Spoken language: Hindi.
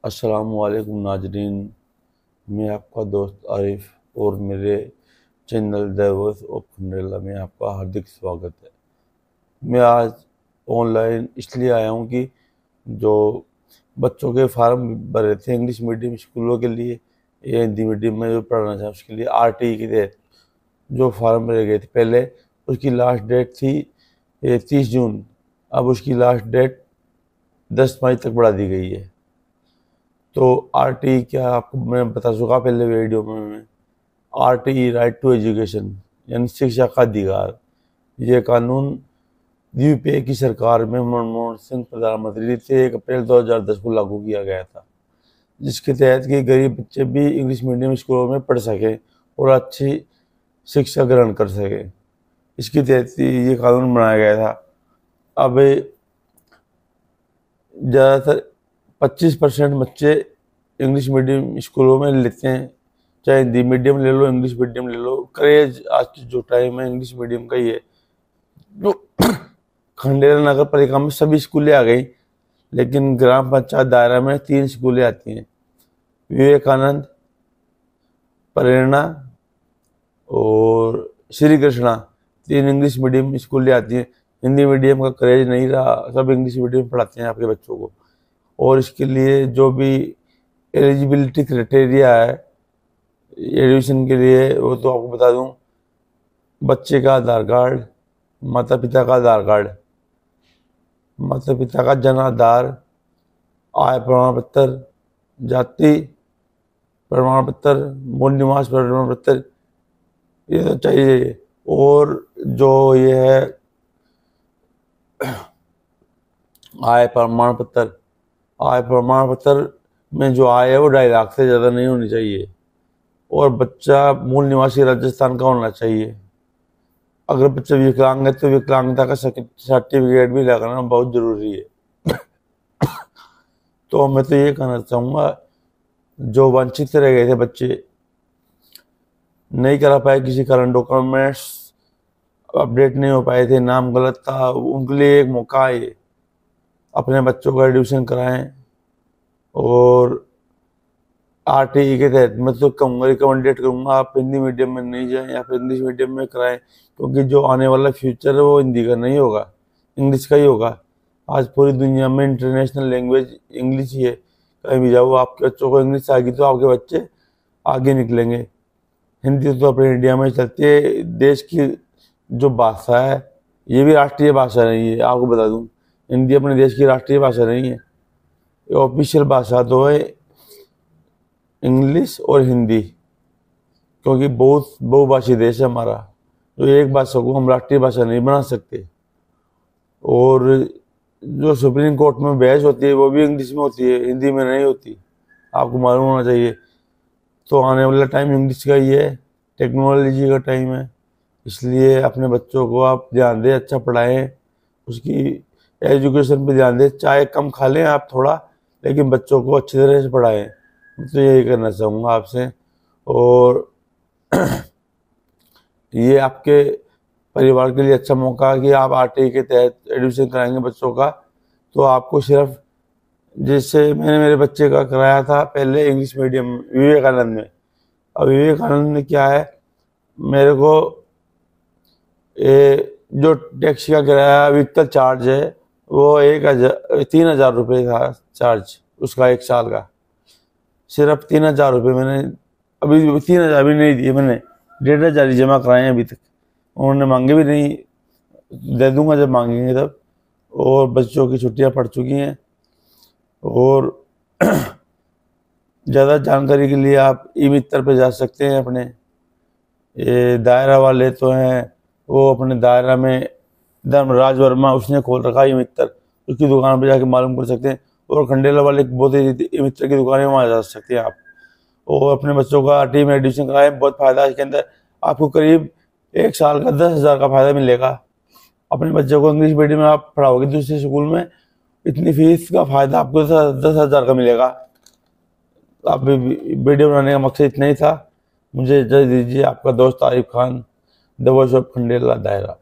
अस्सलामुअलैकुम नाजरीन, मैं आपका दोस्त आरिफ और मेरे channel the voice of Khandela में आपका हार्दिक स्वागत है। मैं आज ऑनलाइन इसलिए आया हूँ कि जो बच्चों के फार्म भरे थे इंग्लिश मीडियम स्कूलों के लिए या हिंदी मीडियम में जो पढ़ना चाहे उसके लिए आरटीई के तहत जो फार्म भरे गए थे पहले, उसकी लास्ट डेट थी 30 जून। अब उसकी लास्ट डेट 10 मई तक बढ़ा दी गई है। तो आरटीई क्या आपको मैं बता चुका पहले वीडियो में। मैं आरटीई राइट टू एजुकेशन यानी शिक्षा का अधिकार, ये कानून यूपीए की सरकार में मनमोहन सिंह प्रधानमंत्री थे 1 अप्रैल 2010 को लागू किया गया था, जिसके तहत कि गरीब बच्चे भी इंग्लिश मीडियम स्कूलों में पढ़ सकें और अच्छी शिक्षा ग्रहण कर सकें। इसके तहत ये कानून बनाया गया था। अब ज़्यादातर 25% बच्चे इंग्लिश मीडियम स्कूलों में लेते हैं, चाहे हिंदी मीडियम ले लो इंग्लिश मीडियम ले लो। क्रेज आज की जो टाइम है इंग्लिश मीडियम का ही है। तो खंडेला नगर पालिका में सभी स्कूलें आ गई, लेकिन ग्राम पंचायत दायरा में 3 स्कूलें आती हैं, विवेकानंद, प्रेरणा और श्री कृष्णा। 3 इंग्लिश मीडियम स्कूलें आती हैं। हिंदी मीडियम का क्रेज नहीं रहा, सब इंग्लिश मीडियम पढ़ाते हैं आपके बच्चों को। और इसके लिए जो भी एलिजिबिलिटी क्राइटेरिया है एडमिशन के लिए, वो तो आपको बता दूं। बच्चे का आधार कार्ड, माता पिता का आधार कार्ड, माता पिता का जन्म आधार, आय प्रमाण पत्र, जाति प्रमाण पत्र, मूल निवास प्रमाण पत्र, ये तो चाहिए। और जो ये है आय प्रमाण पत्र, आय प्रमाण पत्र में जो आय है वो 2.5 लाख से ज़्यादा नहीं होनी चाहिए। और बच्चा मूल निवासी राजस्थान का होना चाहिए। अगर बच्चा विकलांग है तो विकलांगता का सर्टिफिकेट भी लगाना बहुत ज़रूरी है। तो मैं तो ये कहना चाहूँगा, जो वंचित रह गए थे बच्चे, नहीं करा पाए किसी कारण, डॉक्यूमेंट्स अपडेट नहीं हो पाए थे, नाम गलत था, उनके लिए एक मौका है। अपने बच्चों का एडमिशन कराएं। और आरटीई के तहत मैं तो कहूँगा, रिकमेंडेड करूँगा, आप हिंदी मीडियम में नहीं जाएं या फिर इंग्लिश मीडियम में कराएं, क्योंकि जो आने वाला फ्यूचर है वो हिंदी का नहीं होगा, इंग्लिश का ही होगा। आज पूरी दुनिया में इंटरनेशनल लैंग्वेज इंग्लिश ही है। कहीं भी जाओ, आपके बच्चों को इंग्लिश आएगी तो आपके बच्चे आगे निकलेंगे। हिंदी तो अपने इंडिया में चलती है। देश की जो भाषा है ये भी राष्ट्रीय भाषा नहीं है, आपको बता दूँ। हिंदी अपने देश की राष्ट्रीय भाषा नहीं है। ऑफिशियल भाषा तो है इंग्लिश और हिंदी, क्योंकि बहुत बहुभाषी देश है हमारा। तो एक भाषा को हम राष्ट्रीय भाषा नहीं बना सकते। और जो सुप्रीम कोर्ट में बहस होती है वो भी इंग्लिश में होती है, हिंदी में नहीं होती, आपको मालूम होना चाहिए। तो आने वाला टाइम इंग्लिश का ही है, टेक्नोलॉजी का टाइम है। इसलिए अपने बच्चों को आप ध्यान दें, अच्छा पढ़ाएं, उसकी एजुकेशन पे ध्यान दें। चाहे कम खा लें आप थोड़ा, लेकिन बच्चों को अच्छी तरह से पढ़ाएं। तो यही करना चाहूँगा आपसे। और ये आपके परिवार के लिए अच्छा मौका है कि आप आरटीई के तहत एडमिशन कराएंगे बच्चों का। तो आपको सिर्फ, जैसे मैंने मेरे बच्चे का कराया था पहले इंग्लिश मीडियम विवेकानंद में। अब विवेकानंद में क्या है, मेरे को जो टैक्सी का किराया व्हीकल चार्ज है वो 3,000 रुपये था चार्ज उसका, 1 साल का। सिर्फ 3,000 रुपये मैंने अभी 3,000 भी नहीं दिए, मैंने 1,500 ही जमा कराए हैं अभी तक। उन्होंने मांगे भी नहीं, दे दूंगा जब मांगेंगे तब। और बच्चों की छुट्टियां पड़ चुकी हैं। और ज़्यादा जानकारी के लिए आप ई मित्र पर जा सकते हैं। अपने ये दायरा वाले तो हैं, वो अपने दायरा में धर्मराज वर्मा उसने खोल रखा है ई मित्र, उसकी दुकान पर जाके मालूम कर सकते हैं। और खंडेला वाले बहुत ही मित्र की दुकान है, वहाँ जा सकते हैं आप। और अपने बच्चों का आरटीई में एडमिशन कराएं, बहुत फायदा है इसके अंदर। आपको करीब 1 साल का 10,000 का फायदा मिलेगा। अपने बच्चों को इंग्लिश मीडियम में आप पढ़ाओगे दूसरे स्कूल में, इतनी फीस का फायदा आपको 10,000 का मिलेगा। आप वीडियो बनाने का मकसद इतना ही था। मुझे इजाज़त दीजिए। आपका दोस्त Arif Khan, the voice of Khandela दायरा।